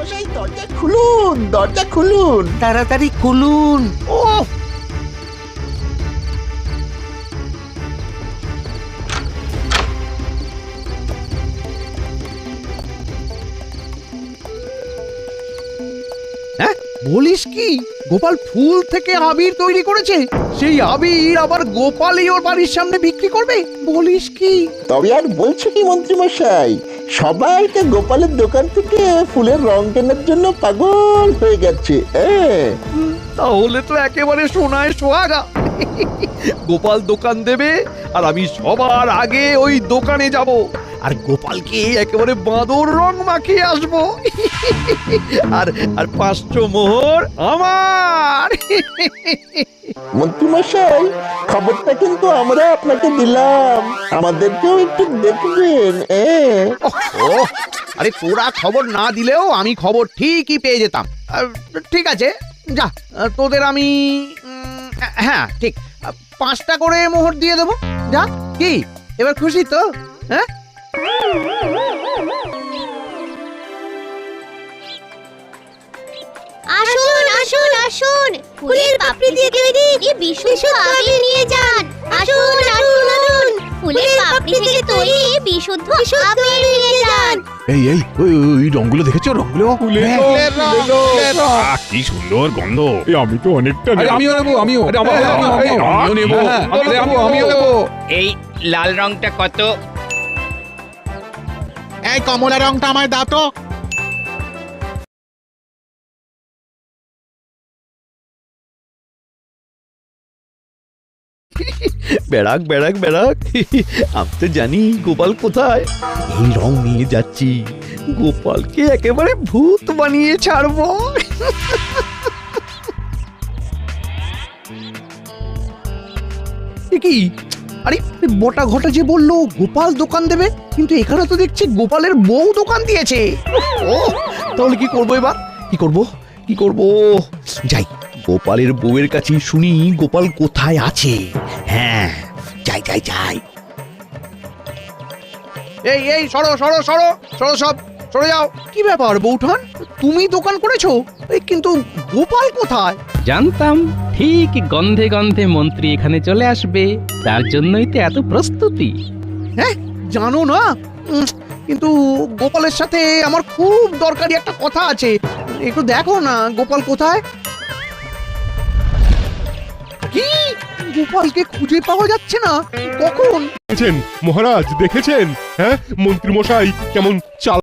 মশাই দরজা খুলুন, দরজা খুলুন, তাড়াতাড়ি খুলুন। ও হ্যাঁ, বলিস কি গোপাল ফুল থেকে আবির তৈরি করেছে? সেই আবির আবার গোপালই ওর বাড়ির সামনে বিক্রি করবে? বলিস কি? তবে আর বলছো কি মন্ত্রী মশাই, সবাইকে গোপালের দোকান থেকে ফুলের রং কেনার জন্য পাগল হয়ে গেছে। তাহলে তো একেবারে সোনায় সোহাগা। গোপাল দোকান দেবে আর আমি সবার আগে ওই দোকানে যাব আর গোপালকে একেবারে বাঁদর রং মাখিয়ে আসবো। আর আর 500 মোহর আমার। মন্ত্রী মশাই, খবরটা কিন্তু আমরা আপনাকে দিলাম, আমাদেরকেও একটু দেখবেন। ও, আরে তোরা খবর না দিলেও আমি খবর ঠিকই পেয়ে যেতাম। ঠিক আছে, যা, তোদের আমি হ্যাঁ ঠিক 5টা করে মোহর দিয়ে দেবো। যা, কি এবার খুশি তো? হ্যাঁ, আসুন আসুন আসুন, ফুলের পাপড়ি দিয়ে তৈরি বিশুদ্ধ আবির নিয়ে যান। আসুন আসুন আসুন, ফুলের পাপড়ি থেকে তৈরি বিশুদ্ধ আবির নিয়ে যান। এই এই ওই রংগুলো দেখেছো? রংগুলো কি সুন্দর গন্ধ। আমি তো অনেকটা আমিও নেবো, আমিও নেবো, আমিও নেবো। এই লাল রংটা কত? এই কমলা রংটা আমায় দাও তো। বেড়াক বেড়াক বেড়াক, আমি তো জানি গোপাল কোথায়। এই রং নিয়ে যাচ্ছি, গোপালকে একেবারে ভূত বানিয়ে ছাড়বো। এ কি? আরে বটা ঘটা যে বললো গোপাল দোকান দেবে, কিন্তু এখানে তো দেখছি গোপালের বউ দোকান দিয়েছে। ও, তাহলে কি করবো এবার? কি করব কি করব? যাই, গোপালের বউয়ের কাছে শুনি গোপাল কোথায় আছে। হ্যাঁ, যাই যাই যাই। এই এই সরো সরো সরো সরো, সব সরে যাও। কি ব্যাপার বউঠান, তুমি দোকান করেছো, কিন্তু গোপাল কোথায়? জানতাম ঠিক গন্ধে গন্ধে মন্ত্রী এখানে চলে আসবে, তার জন্যই তো এত প্রস্তুতি। হ্যাঁ, জানো না, কিন্তু গোপালের সাথে আমার খুব দরকারি একটা কথা আছে। একটু দেখো না গোপাল কোথায়। কি, গোপালকে খুঁজে পাওয়া যাচ্ছে না? কখন? দেখেছেন মহারাজ, দেখেছেন? হ্যাঁ, মন্ত্রী মশাই কেমন চাল